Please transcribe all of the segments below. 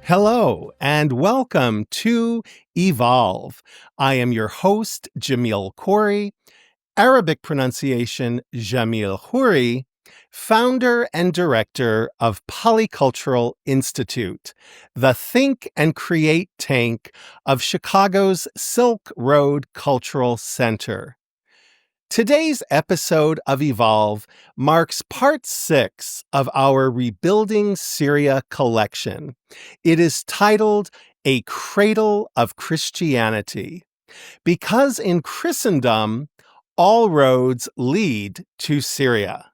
Hello and welcome to Evolve. I am your host, Jamil Khoury, Arabic pronunciation Jamil Khoury, founder and director of Polycultural Institute, the think and create tank of Chicago's Silk Road Cultural Center. Today's episode of Evolve marks part 6 of our Rebuilding Syria collection. It is titled A Cradle of Christianity, because in Christendom, all roads lead to Syria.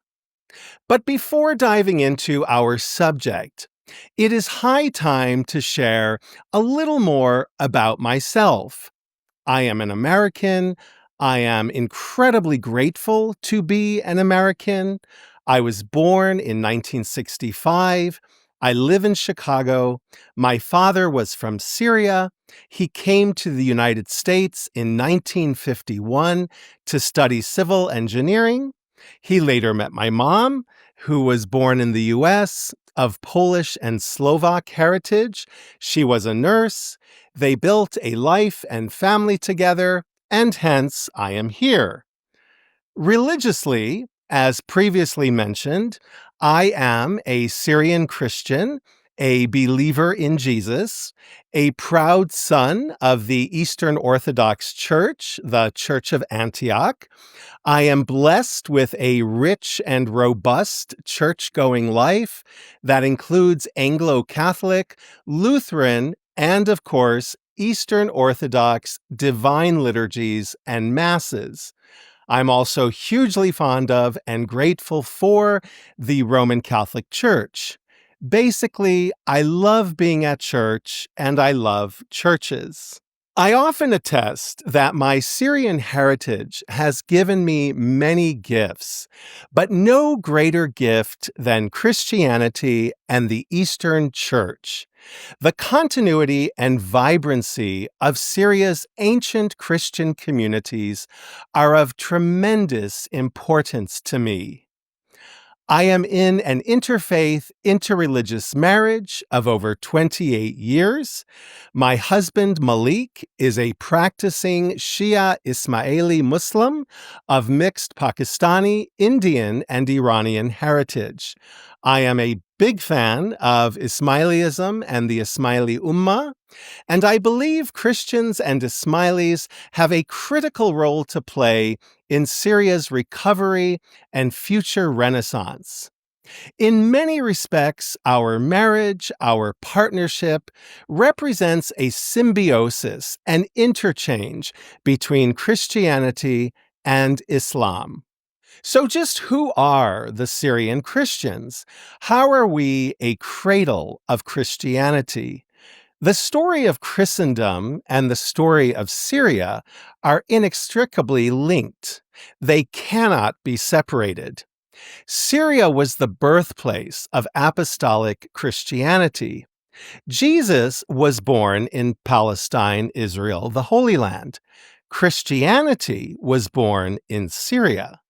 But before diving into our subject, it is high time to share a little more about myself. I am an American. I am incredibly grateful to be an American. I was born in 1965. I live in Chicago. My father was from Syria. He came to the United States in 1951 to study civil engineering. He later met my mom, who was born in the U.S., of Polish and Slovak heritage. She was a nurse. They built a life and family together, and hence I am here. Religiously, as previously mentioned, I am a Syrian Christian, a believer in Jesus, a proud son of the Eastern Orthodox Church, the Church of Antioch. I am blessed with a rich and robust church-going life that includes Anglo-Catholic, Lutheran, and of course, Eastern Orthodox divine liturgies and masses. I'm also hugely fond of and grateful for the Roman Catholic Church. Basically, I love being at church and I love churches. I often attest that my Syrian heritage has given me many gifts, but no greater gift than Christianity and the Eastern Church. The continuity and vibrancy of Syria's ancient Christian communities are of tremendous importance to me. I am in an interfaith, interreligious marriage of over 28 years. My husband, Malik, is a practicing Shia Ismaili Muslim of mixed Pakistani, Indian, and Iranian heritage. I am a big fan of Ismailism and the Ismaili Ummah, and I believe Christians and Ismailis have a critical role to play in Syria's recovery and future renaissance. In many respects, our marriage, our partnership, represents a symbiosis, an interchange between Christianity and Islam. So just who are the Syrian Christians? How are we a cradle of Christianity? The story of Christendom and the story of Syria are inextricably linked. They cannot be separated. Syria was the birthplace of apostolic Christianity. Jesus was born in Palestine, Israel, the Holy Land. Christianity was born in Syria.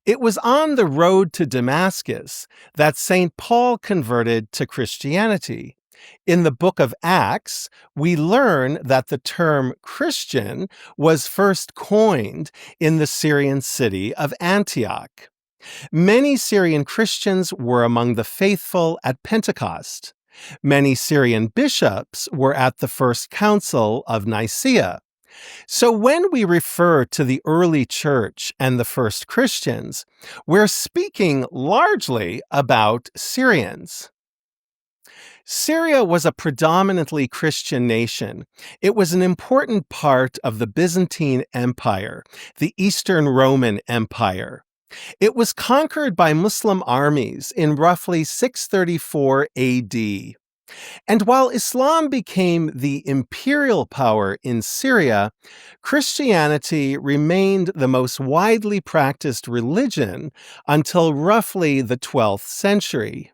It was on the road to Damascus that St. Paul converted to Christianity. In the book of Acts, we learn that the term Christian was first coined in the Syrian city of Antioch. Many Syrian Christians were among the faithful at Pentecost. Many Syrian bishops were at the First Council of Nicaea. So when we refer to the early church and the first Christians, we're speaking largely about Syrians. Syria was a predominantly Christian nation. It was an important part of the Byzantine Empire, the Eastern Roman Empire. It was conquered by Muslim armies in roughly 634 AD. And while Islam became the imperial power in Syria, Christianity remained the most widely practiced religion until roughly the 12th century.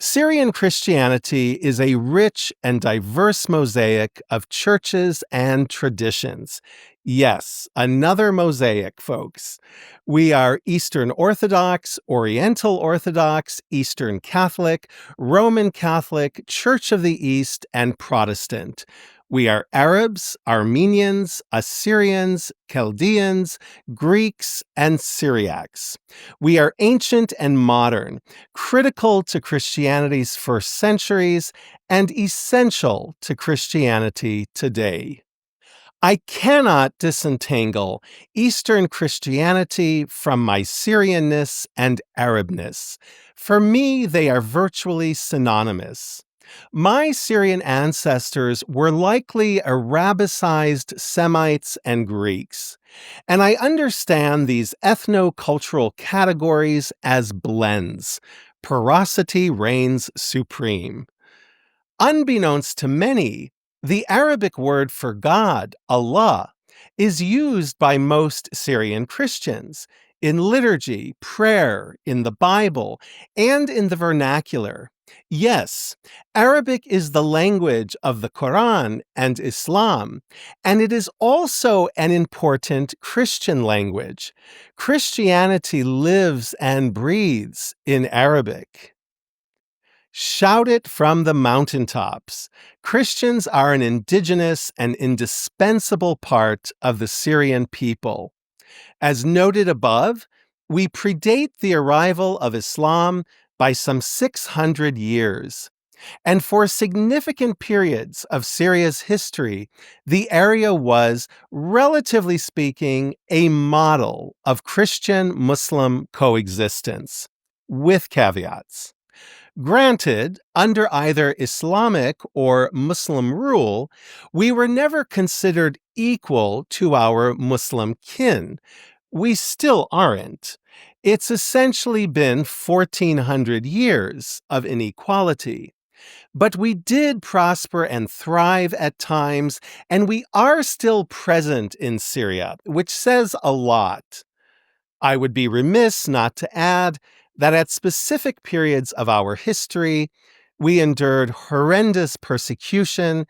Syrian Christianity is a rich and diverse mosaic of churches and traditions. Yes, another mosaic, folks. We are Eastern Orthodox, Oriental Orthodox, Eastern Catholic, Roman Catholic, Church of the East, and Protestant. We are Arabs, Armenians, Assyrians, Chaldeans, Greeks, and Syriacs. We are ancient and modern, critical to Christianity's first centuries, and essential to Christianity today. I cannot disentangle Eastern Christianity from my Syrianness and Arabness. For me, they are virtually synonymous. My Syrian ancestors were likely Arabicized Semites and Greeks, and I understand these ethno-cultural categories as blends. Porosity reigns supreme. Unbeknownst to many, the Arabic word for God, Allah, is used by most Syrian Christians in liturgy, prayer, in the Bible, and in the vernacular. Yes, Arabic is the language of the Quran and Islam, and it is also an important Christian language. Christianity lives and breathes in Arabic. Shout it from the mountaintops. Christians are an indigenous and indispensable part of the Syrian people. As noted above, we predate the arrival of Islam by some 600 years. And for significant periods of Syria's history, the area was, relatively speaking, a model of Christian-Muslim coexistence, with caveats. Granted, under either Islamic or Muslim rule, we were never considered equal to our Muslim kin. We still aren't. It's essentially been 1,400 years of inequality. But we did prosper and thrive at times, and we are still present in Syria, which says a lot. I would be remiss not to add that at specific periods of our history, we endured horrendous persecution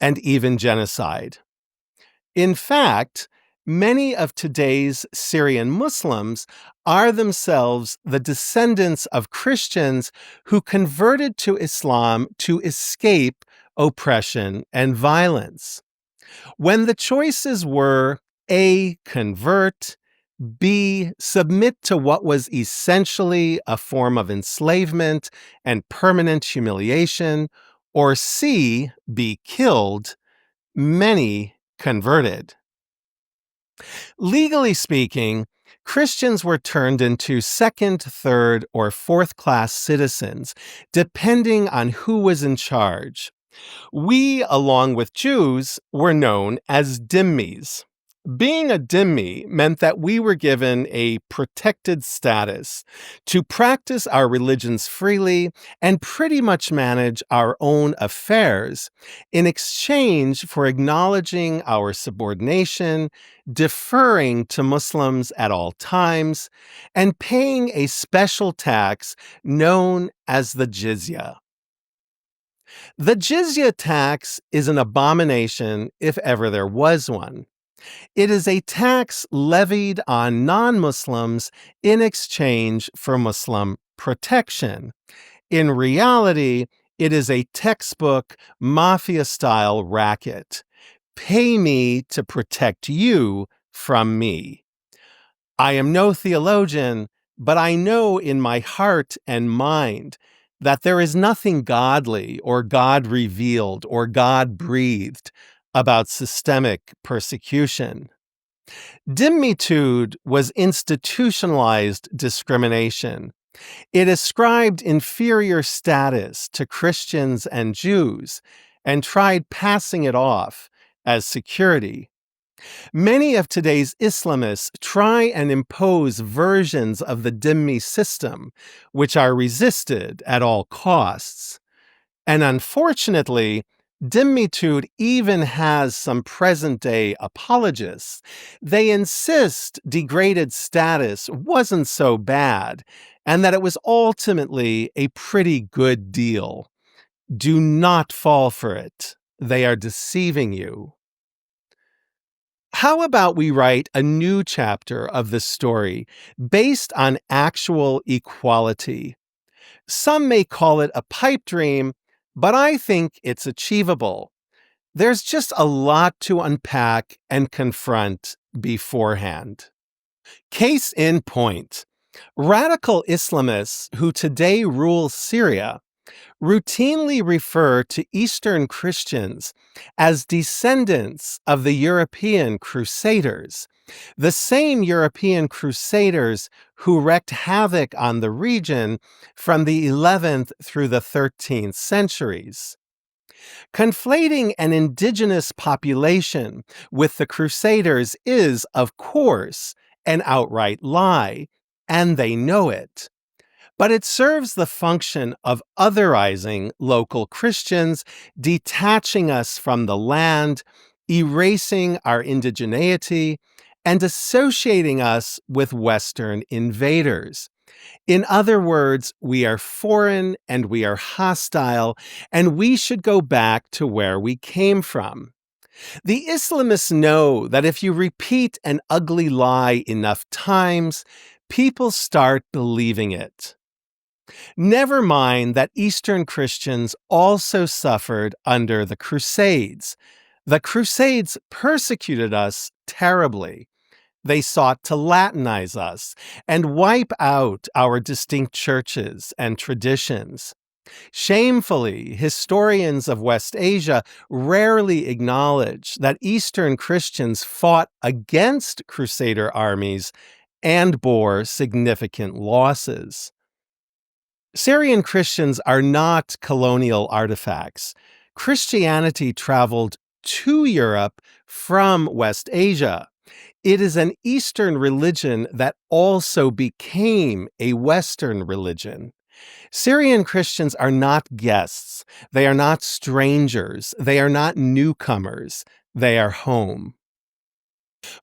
and even genocide. In fact, many of today's Syrian Muslims are themselves the descendants of Christians who converted to Islam to escape oppression and violence. When the choices were A, convert, B, submit to what was essentially a form of enslavement and permanent humiliation, or C, be killed, many converted. Legally speaking, Christians were turned into second, third, or fourth-class citizens, depending on who was in charge. We, along with Jews, were known as dhimmis. Being a dhimmi meant that we were given a protected status to practice our religions freely and pretty much manage our own affairs in exchange for acknowledging our subordination, deferring to Muslims at all times, and paying a special tax known as the jizya. The jizya tax is an abomination if ever there was one. It is a tax levied on non-Muslims in exchange for Muslim protection. In reality, it is a textbook mafia-style racket. Pay me to protect you from me. I am no theologian, but I know in my heart and mind that there is nothing godly or God-revealed or God-breathed about systemic persecution. Dhimmitude was institutionalized discrimination. It ascribed inferior status to Christians and Jews and tried passing it off as security. Many of today's Islamists try and impose versions of the dhimmi system, which are resisted at all costs. And unfortunately, dhimmitude even has some present-day apologists. They insist degraded status wasn't so bad, and that it was ultimately a pretty good deal. Do not fall for it. They are deceiving you. How about we write a new chapter of this story based on actual equality? Some may call it a pipe dream, but I think it's achievable. There's just a lot to unpack and confront beforehand. Case in point, radical Islamists who today rule Syria routinely refer to Eastern Christians as descendants of the European Crusaders, the same European Crusaders who wreaked havoc on the region from the 11th through the 13th centuries. Conflating an indigenous population with the Crusaders is, of course, an outright lie, and they know it. But it serves the function of otherizing local Christians, detaching us from the land, erasing our indigeneity, and associating us with Western invaders. In other words, we are foreign and we are hostile, and we should go back to where we came from. The Islamists know that if you repeat an ugly lie enough times, people start believing it. Never mind that Eastern Christians also suffered under the Crusades. The Crusades persecuted us terribly. They sought to Latinize us and wipe out our distinct churches and traditions. Shamefully, historians of West Asia rarely acknowledge that Eastern Christians fought against Crusader armies and bore significant losses. Syrian Christians are not colonial artifacts. Christianity traveled to Europe from West Asia. It is an Eastern religion that also became a Western religion. Syrian Christians are not guests. They are not strangers. They are not newcomers. They are home.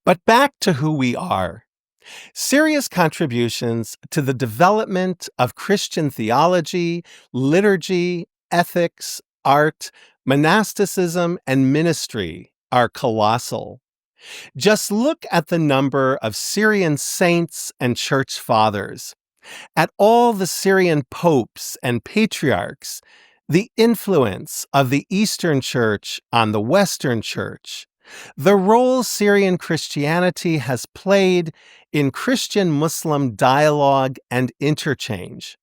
But back to who we are. Syria's contributions to the development of Christian theology, liturgy, ethics, art, monasticism, and ministry are colossal. Just look at the number of Syrian saints and church fathers, at all the Syrian popes and patriarchs, the influence of the Eastern Church on the Western Church, the role Syrian Christianity has played in Christian-Muslim dialogue and interchange.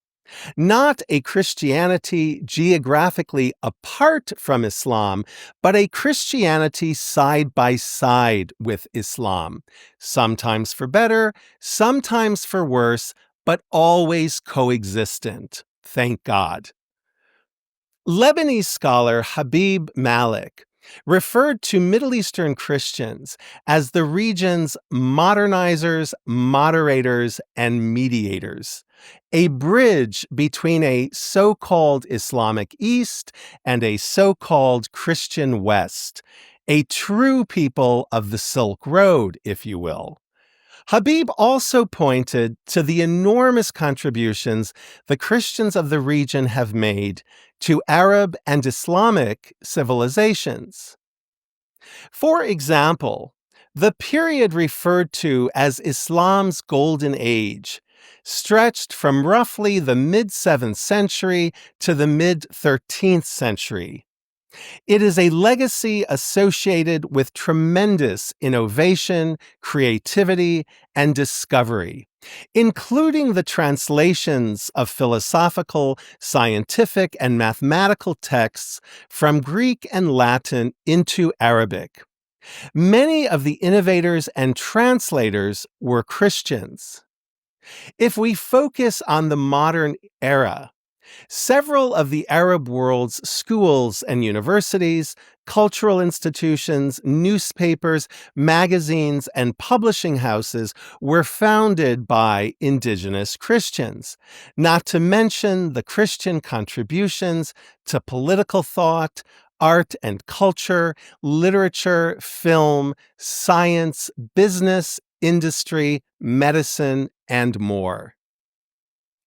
Not a Christianity geographically apart from Islam, but a Christianity side by side with Islam, sometimes for better, sometimes for worse, but always coexistent. Thank God. Lebanese scholar Habib Malik referred to Middle Eastern Christians as the region's modernizers, moderators, and mediators, a bridge between a so-called Islamic East and a so-called Christian West, a true people of the Silk Road, if you will. Habib also pointed to the enormous contributions the Christians of the region have made to Arab and Islamic civilizations. For example, the period referred to as Islam's Golden Age stretched from roughly the mid-7th century to the mid-13th century. It is a legacy associated with tremendous innovation, creativity, and discovery, including the translations of philosophical, scientific, and mathematical texts from Greek and Latin into Arabic. Many of the innovators and translators were Christians. If we focus on the modern era, several of the Arab world's schools and universities, cultural institutions, newspapers, magazines, and publishing houses were founded by indigenous Christians, not to mention the Christian contributions to political thought, art and culture, literature, film, science, business, industry, medicine, and more.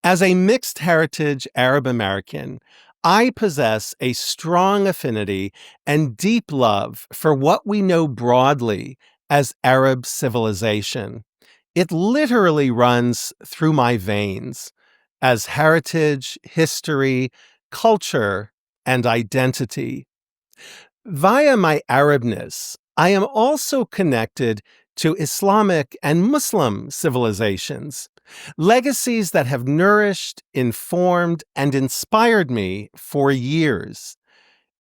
As a mixed heritage Arab American, I possess a strong affinity and deep love for what we know broadly as Arab civilization. It literally runs through my veins as heritage, history, culture, and identity. Via my Arabness, I am also connected to Islamic and Muslim civilizations, legacies that have nourished, informed, and inspired me for years.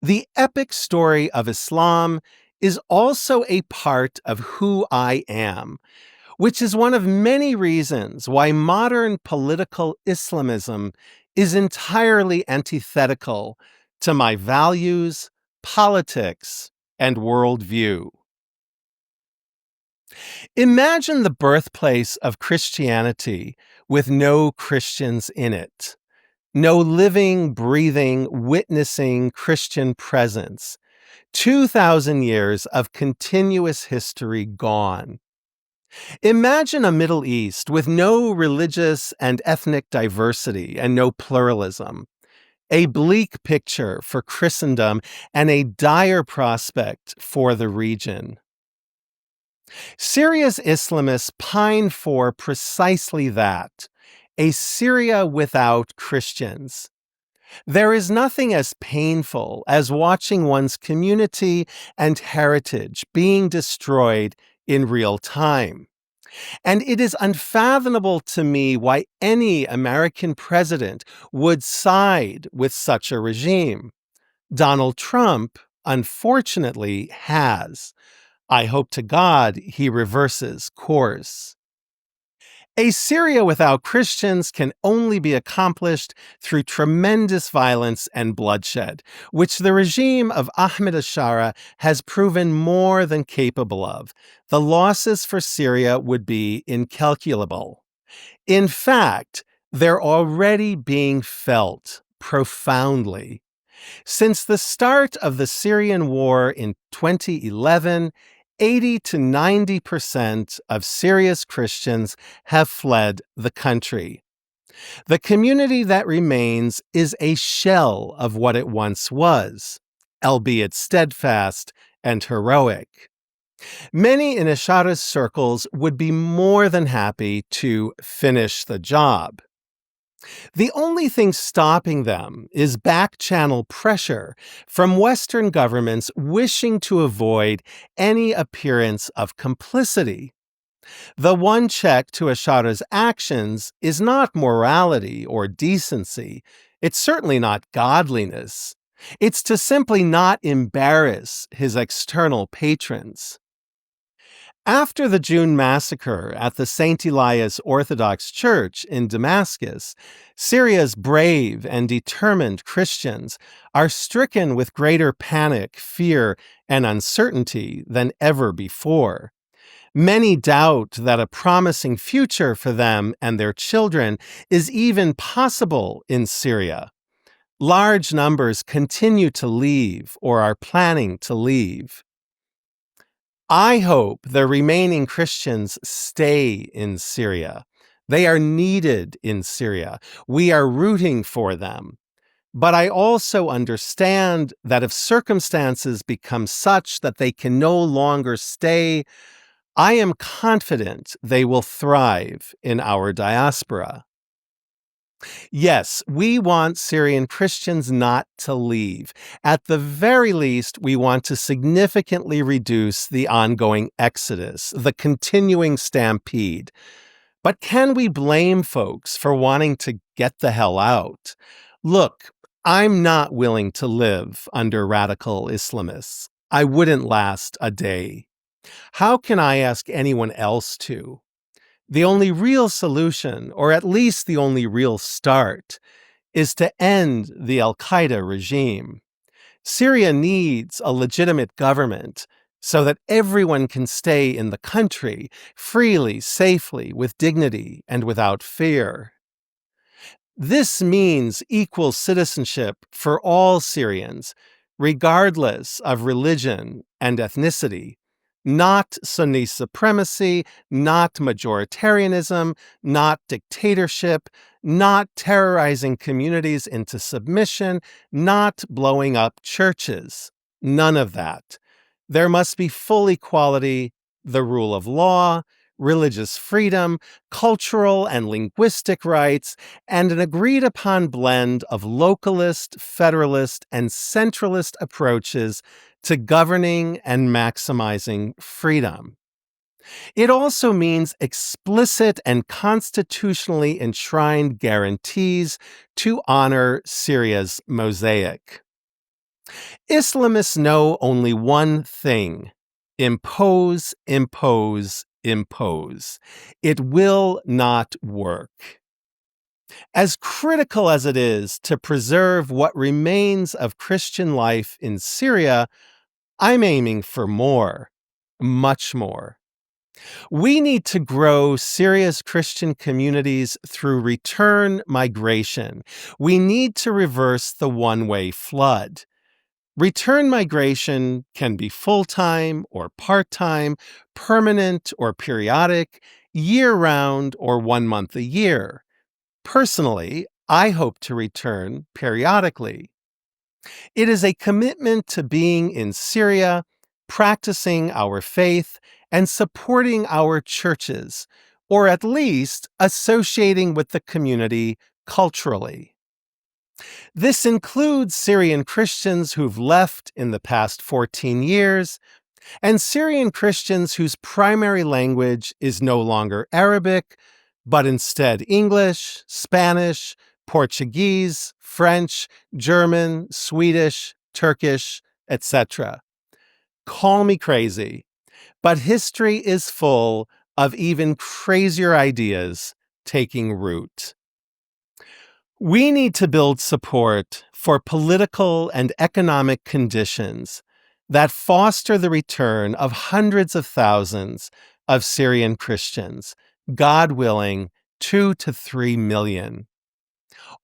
The epic story of Islam is also a part of who I am, which is one of many reasons why modern political Islamism is entirely antithetical to my values, politics, and worldview. Imagine the birthplace of Christianity with no Christians in it. No living, breathing, witnessing Christian presence. 2,000 years of continuous history gone. Imagine a Middle East with no religious and ethnic diversity and no pluralism. A bleak picture for Christendom and a dire prospect for the region. Syria's Islamists pine for precisely that, a Syria without Christians. There is nothing as painful as watching one's community and heritage being destroyed in real time. And it is unfathomable to me why any American president would side with such a regime. Donald Trump, unfortunately, has. I hope to God he reverses course. A Syria without Christians can only be accomplished through tremendous violence and bloodshed, which the regime of Ahmed Ashara has proven more than capable of. The losses for Syria would be incalculable. In fact, they're already being felt profoundly. Since the start of the Syrian war in 2011, 80 to 90% of Syria's Christians have fled the country. The community that remains is a shell of what it once was, albeit steadfast and heroic. Many in Ashara's circles would be more than happy to finish the job. The only thing stopping them is back-channel pressure from Western governments wishing to avoid any appearance of complicity. The one check to Ashara's actions is not morality or decency. It's certainly not godliness. It's to simply not embarrass his external patrons. After the June massacre at the St. Elias Orthodox Church in Damascus, Syria's brave and determined Christians are stricken with greater panic, fear, and uncertainty than ever before. Many doubt that a promising future for them and their children is even possible in Syria. Large numbers continue to leave or are planning to leave. I hope the remaining Christians stay in Syria. They are needed in Syria. We are rooting for them. But I also understand that if circumstances become such that they can no longer stay, I am confident they will thrive in our diaspora. Yes, we want Syrian Christians not to leave. At the very least, we want to significantly reduce the ongoing exodus, the continuing stampede. But can we blame folks for wanting to get the hell out? Look, I'm not willing to live under radical Islamists. I wouldn't last a day. How can I ask anyone else to? The only real solution, or at least the only real start, is to end the al-Qaeda regime. Syria needs a legitimate government so that everyone can stay in the country freely, safely, with dignity, and without fear. This means equal citizenship for all Syrians, regardless of religion and ethnicity. Not Sunni supremacy, not majoritarianism, not dictatorship, not terrorizing communities into submission, not blowing up churches. None of that. There must be full equality, the rule of law, religious freedom, cultural and linguistic rights, and an agreed upon blend of localist, federalist, and centralist approaches to governing and maximizing freedom. It also means explicit and constitutionally enshrined guarantees to honor Syria's mosaic. Islamists know only one thing: impose, impose, impose. It will not work. As critical as it is to preserve what remains of Christian life in Syria, I'm aiming for more, much more. We need to grow Syria's Christian communities through return migration. We need to reverse the one-way flood. Return migration can be full-time or part-time, permanent or periodic, year-round or 1 month a year. Personally, I hope to return periodically. It is a commitment to being in Syria, practicing our faith, and supporting our churches, or at least associating with the community culturally. This includes Syrian Christians who've left in the past 14 years, and Syrian Christians whose primary language is no longer Arabic, but instead English, Spanish, Portuguese, French, German, Swedish, Turkish, etc. Call me crazy, but history is full of even crazier ideas taking root. We need to build support for political and economic conditions that foster the return of hundreds of thousands of Syrian Christians, God willing, 2 to 3 million.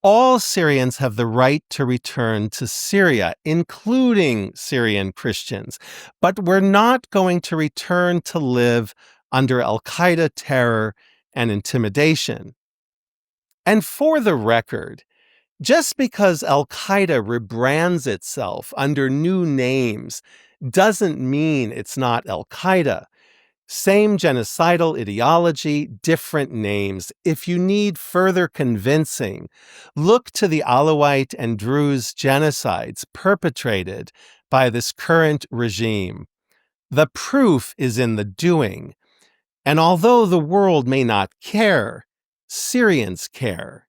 All Syrians have the right to return to Syria, including Syrian Christians, but we're not going to return to live under al-Qaeda terror and intimidation. And for the record, just because al-Qaeda rebrands itself under new names doesn't mean it's not al-Qaeda. Same genocidal ideology, different names. If you need further convincing, look to the Alawite and Druze genocides perpetrated by this current regime. The proof is in the doing. And although the world may not care, Syrians care.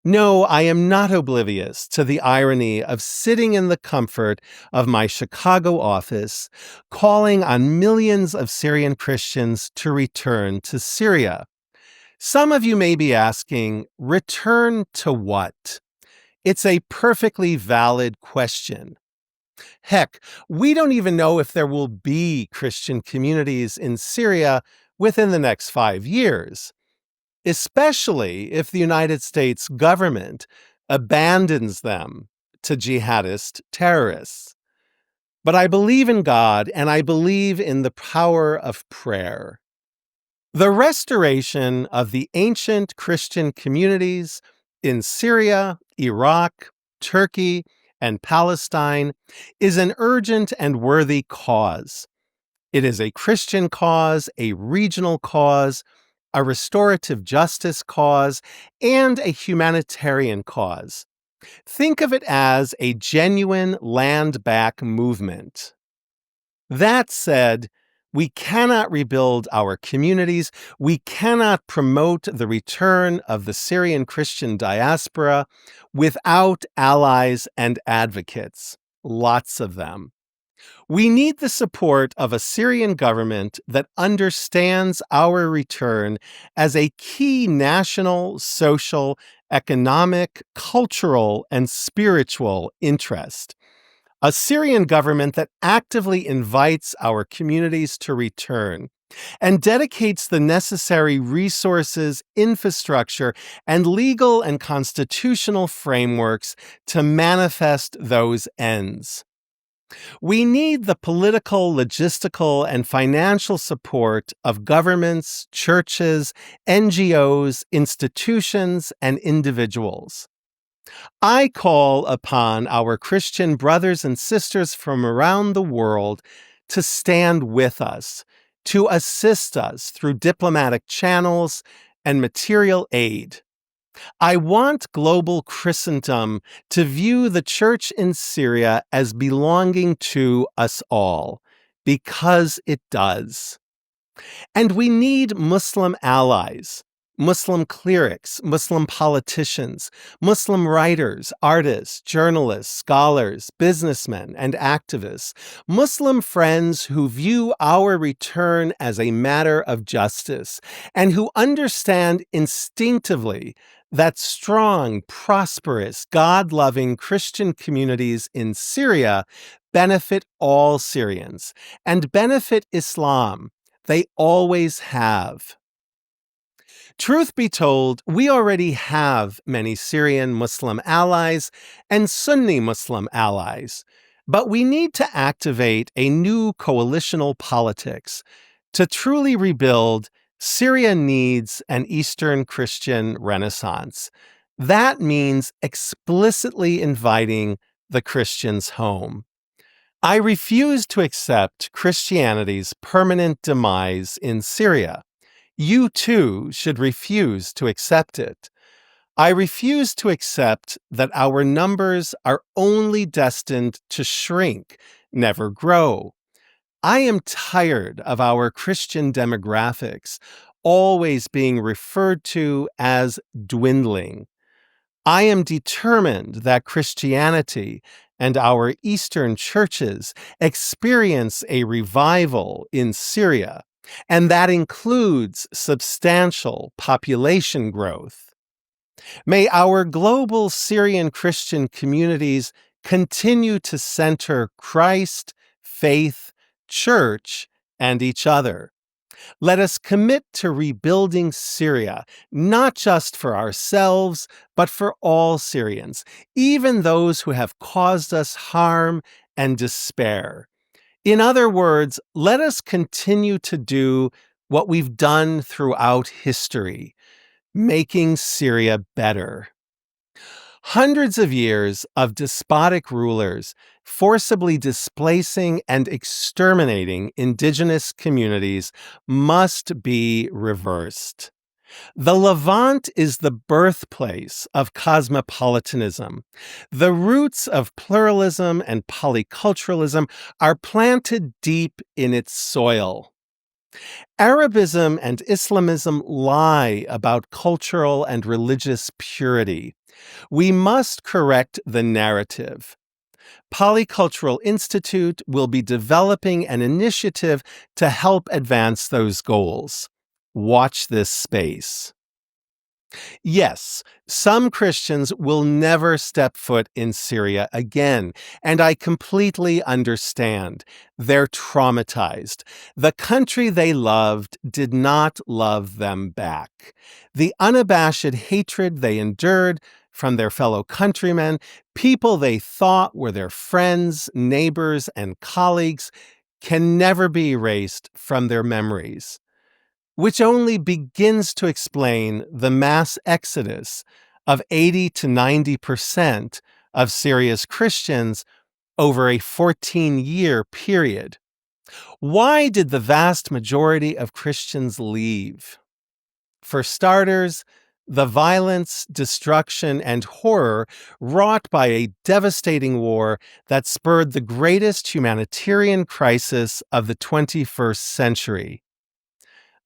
No, I am not oblivious to the irony of sitting in the comfort of my Chicago office, calling on millions of Syrian Christians to return to Syria. Some of you may be asking, return to what? It's a perfectly valid question. Heck, we don't even know if there will be Christian communities in Syria within the next 5 years. Especially if the United States government abandons them to jihadist terrorists. But I believe in God, and I believe in the power of prayer. The restoration of the ancient Christian communities in Syria, Iraq, Turkey, and Palestine is an urgent and worthy cause. It is a Christian cause, a regional cause, a restorative justice cause, and a humanitarian cause. Think of it as a genuine land-back movement. That said, we cannot rebuild our communities. We cannot promote the return of the Syrian Christian diaspora without allies and advocates, lots of them. We need the support of a Syrian government that understands our return as a key national, social, economic, cultural, and spiritual interest. A Syrian government that actively invites our communities to return and dedicates the necessary resources, infrastructure, and legal and constitutional frameworks to manifest those ends. We need the political, logistical, and financial support of governments, churches, NGOs, institutions, and individuals. I call upon our Christian brothers and sisters from around the world to stand with us, to assist us through diplomatic channels and material aid. I want global Christendom to view the church in Syria as belonging to us all, because it does. And we need Muslim allies, Muslim clerics, Muslim politicians, Muslim writers, artists, journalists, scholars, businessmen, and activists, Muslim friends who view our return as a matter of justice and who understand instinctively that strong, prosperous, God-loving Christian communities in Syria benefit all Syrians and benefit Islam. They always have. Truth be told, we already have many Syrian Muslim allies and Sunni Muslim allies, but we need to activate a new coalitional politics to truly rebuild. Syria needs an Eastern Christian renaissance. That means explicitly inviting the Christians home. I refuse to accept Christianity's permanent demise in Syria. You too should refuse to accept it. I refuse to accept that our numbers are only destined to shrink, never grow. I am tired of our Christian demographics always being referred to as dwindling. I am determined that Christianity and our Eastern churches experience a revival in Syria, and that includes substantial population growth. May our global Syrian Christian communities continue to center Christ, faith, church, and each other. Let us commit to rebuilding Syria, not just for ourselves, but for all Syrians, even those who have caused us harm and despair. In other words, let us continue to do what we've done throughout history, making Syria better. Hundreds of years of despotic rulers forcibly displacing and exterminating indigenous communities must be reversed. The Levant is the birthplace of cosmopolitanism. The roots of pluralism and polyculturalism are planted deep in its soil. Arabism and Islamism lie about cultural and religious purity. We must correct the narrative. Polycultural Institute will be developing an initiative to help advance those goals. Watch this space. Yes, some Christians will never step foot in Syria again, and I completely understand. They're traumatized. The country they loved did not love them back. The unabashed hatred they endured from their fellow countrymen, people they thought were their friends, neighbors, and colleagues, can never be erased from their memories, which only begins to explain the mass exodus of 80 to 90% of Syria's Christians over a 14-year period. Why did the vast majority of Christians leave? For starters, the violence, destruction, and horror wrought by a devastating war that spurred the greatest humanitarian crisis of the 21st century.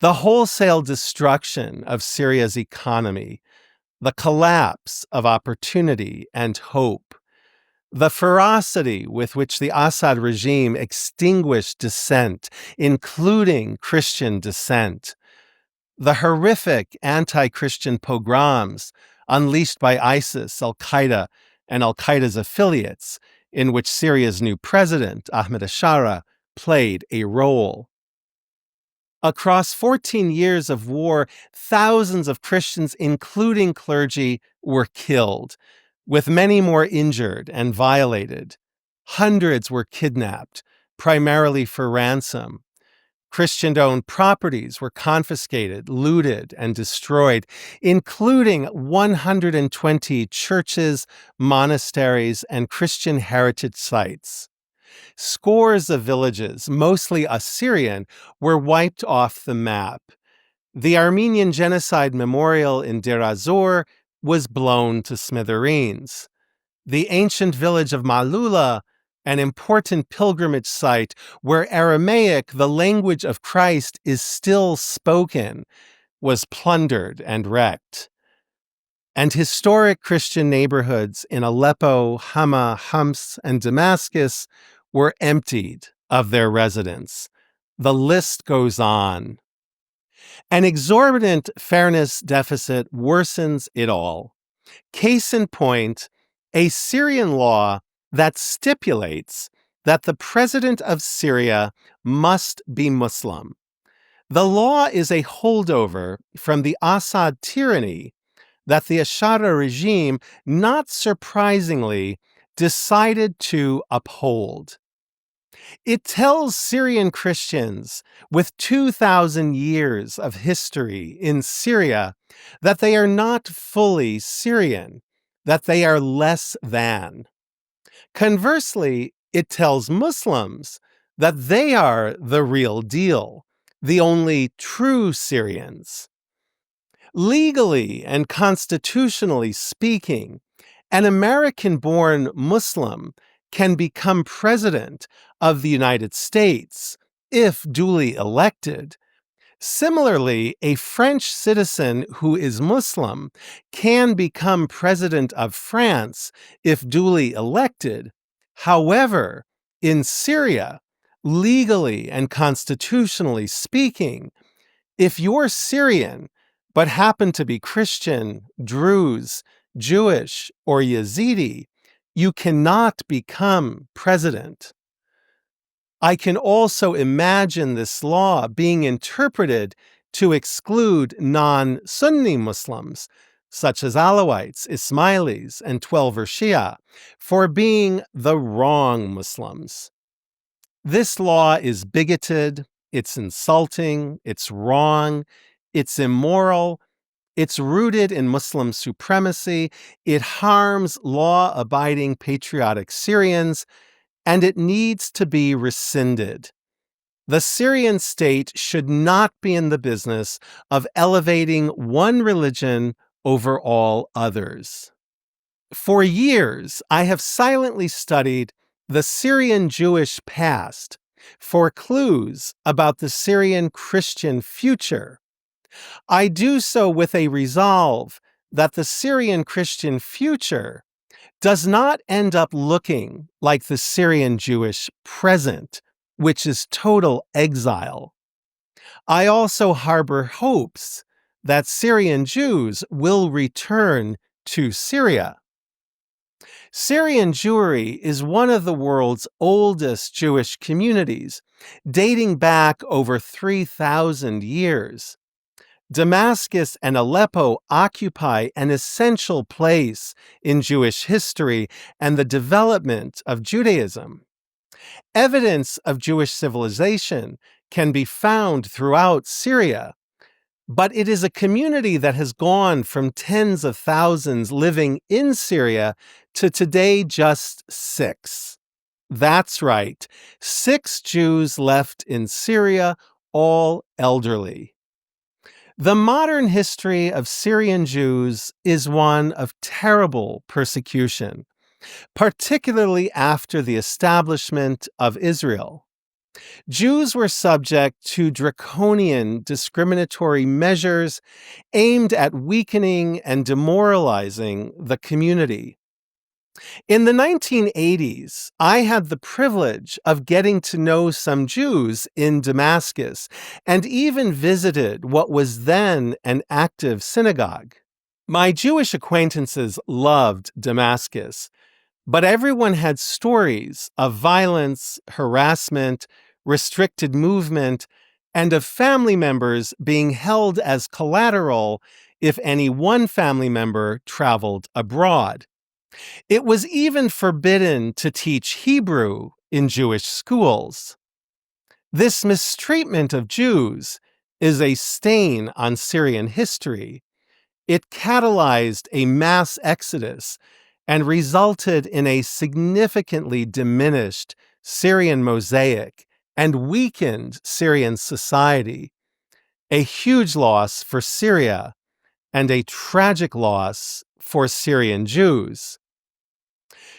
The wholesale destruction of Syria's economy, the collapse of opportunity and hope, the ferocity with which the Assad regime extinguished dissent, including Christian dissent, the horrific anti-Christian pogroms unleashed by ISIS, Al-Qaeda, and Al-Qaeda's affiliates, in which Syria's new president, Ahmed Ashara, played a role. Across 14 years of war, thousands of Christians, including clergy, were killed, with many more injured and violated. Hundreds were kidnapped, primarily for ransom. Christian-owned properties were confiscated, looted, and destroyed, including 120 churches, monasteries, and Christian heritage sites. Scores of villages, mostly Assyrian, were wiped off the map. The Armenian genocide memorial in Deir ez-Zor was blown to smithereens. The ancient village of Malula, an important pilgrimage site where Aramaic, the language of Christ, is still spoken, was plundered and wrecked. And historic Christian neighborhoods in Aleppo, Hama, Homs, and Damascus were emptied of their residents. The list goes on. An exorbitant fairness deficit worsens it all. Case in point, a Syrian law that stipulates that the president of Syria must be Muslim. The law is a holdover from the Assad tyranny that the Ashara regime, not surprisingly, decided to uphold. It tells Syrian Christians with 2,000 years of history in Syria that they are not fully Syrian, that they are less than. Conversely, it tells Muslims that they are the real deal, the only true Syrians. Legally and constitutionally speaking, an American-born Muslim can become president of the United States if duly elected. Similarly, a French citizen who is Muslim can become president of France if duly elected. However, in Syria, legally and constitutionally speaking, if you're Syrian but happen to be Christian, Druze, Jewish, or Yazidi, you cannot become president. I can also imagine this law being interpreted to exclude non-Sunni Muslims, such as Alawites, Ismailis, and Twelver Shia, for being the wrong Muslims. This law is bigoted, it's insulting, it's wrong, it's immoral, it's rooted in Muslim supremacy, it harms law-abiding patriotic Syrians, and it needs to be rescinded. The Syrian state should not be in the business of elevating one religion over all others. For years, I have silently studied the Syrian Jewish past for clues about the Syrian Christian future. I do so with a resolve that the Syrian Christian future does not end up looking like the Syrian Jewish present, which is total exile. I also harbor hopes that Syrian Jews will return to Syria. Syrian Jewry is one of the world's oldest Jewish communities, dating back over 3,000 years. Damascus and Aleppo occupy an essential place in Jewish history and the development of Judaism. Evidence of Jewish civilization can be found throughout Syria, but it is a community that has gone from tens of thousands living in Syria to today just 6. That's right, 6 Jews left in Syria, all elderly. The modern history of Syrian Jews is one of terrible persecution, particularly after the establishment of Israel. Jews were subject to draconian discriminatory measures aimed at weakening and demoralizing the community. In the 1980s, I had the privilege of getting to know some Jews in Damascus and even visited what was then an active synagogue. My Jewish acquaintances loved Damascus, but everyone had stories of violence, harassment, restricted movement, and of family members being held as collateral if any one family member traveled abroad. It was even forbidden to teach Hebrew in Jewish schools. This mistreatment of Jews is a stain on Syrian history. It catalyzed a mass exodus and resulted in a significantly diminished Syrian mosaic and weakened Syrian society, a huge loss for Syria and a tragic loss for Syrian Jews.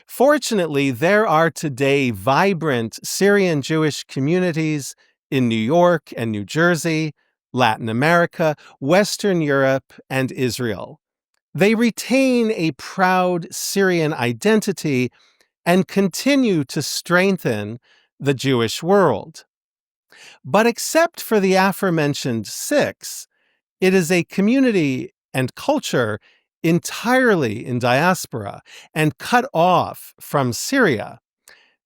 Fortunately, there are today vibrant Syrian Jewish communities in New York and New Jersey, Latin America, Western Europe, and Israel. They retain a proud Syrian identity and continue to strengthen the Jewish world. But except for the aforementioned six, it is a community and culture entirely in diaspora and cut off from Syria.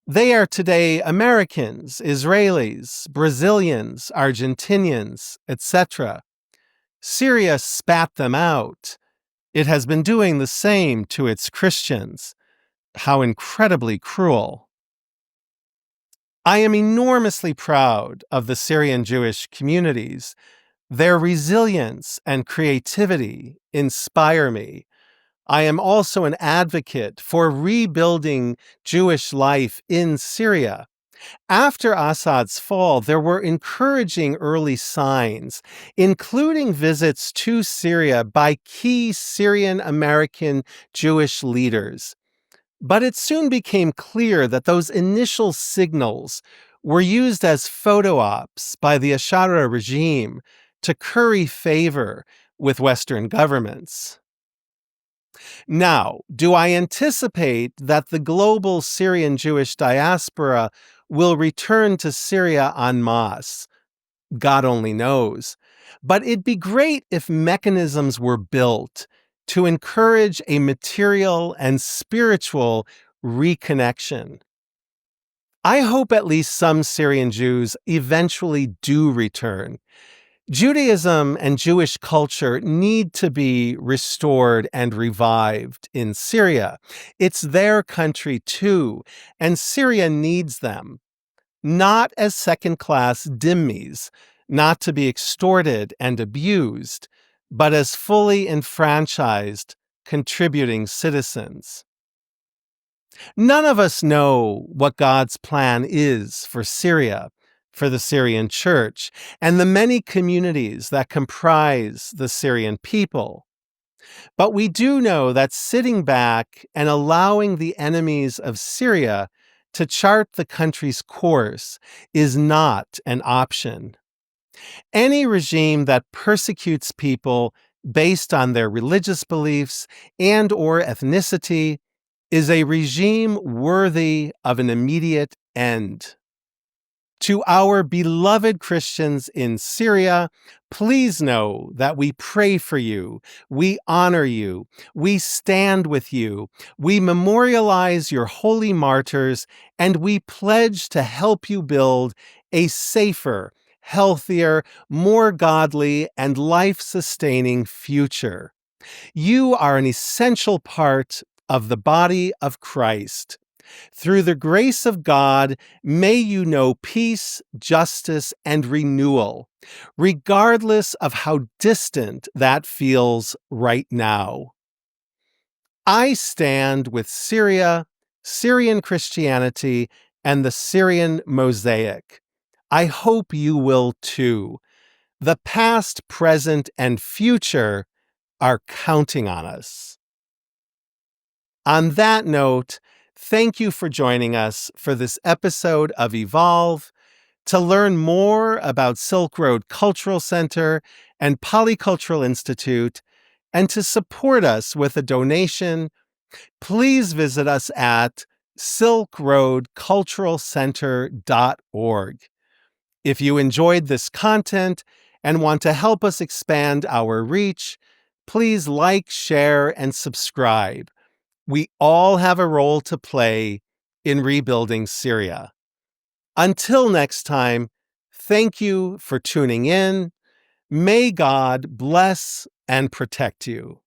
They are today Americans, Israelis, Brazilians, Argentinians, etc. Syria spat them out. It has been doing the same to its Christians. How incredibly cruel. I am enormously proud of the Syrian Jewish communities. Their resilience and creativity inspire me. I am also an advocate for rebuilding Jewish life in Syria. After Assad's fall, there were encouraging early signs, including visits to Syria by key Syrian American Jewish leaders. But it soon became clear that those initial signals were used as photo ops by the Ashara regime to curry favor with Western governments. Now, do I anticipate that the global Syrian Jewish diaspora will return to Syria en masse? God only knows. But it'd be great if mechanisms were built to encourage a material and spiritual reconnection. I hope at least some Syrian Jews eventually do return. Judaism and Jewish culture need to be restored and revived in Syria. It's their country too, and Syria needs them. Not as second-class dhimmis, not to be extorted and abused, but as fully enfranchised, contributing citizens. None of us know what God's plan is for Syria, for the Syrian church, and the many communities that comprise the Syrian people. But we do know that sitting back and allowing the enemies of Syria to chart the country's course is not an option. Any regime that persecutes people based on their religious beliefs and/or ethnicity is a regime worthy of an immediate end. To our beloved Christians in Syria, please know that we pray for you, we honor you, we stand with you, we memorialize your holy martyrs, and we pledge to help you build a safer, healthier, more godly, and life-sustaining future. You are an essential part of the body of Christ. Through the grace of God, may you know peace, justice, and renewal, regardless of how distant that feels right now. I stand with Syria, Syrian Christianity, and the Syrian mosaic. I hope you will too. The past, present, and future are counting on us. On that note, thank you for joining us for this episode of Evolve. To learn more about Silk Road Cultural Center and Polycultural Institute, and to support us with a donation, please visit us at silkroadculturalcenter.org. If you enjoyed this content and want to help us expand our reach, please like, share, and subscribe. We all have a role to play in rebuilding Syria. Until next time, thank you for tuning in. May God bless and protect you.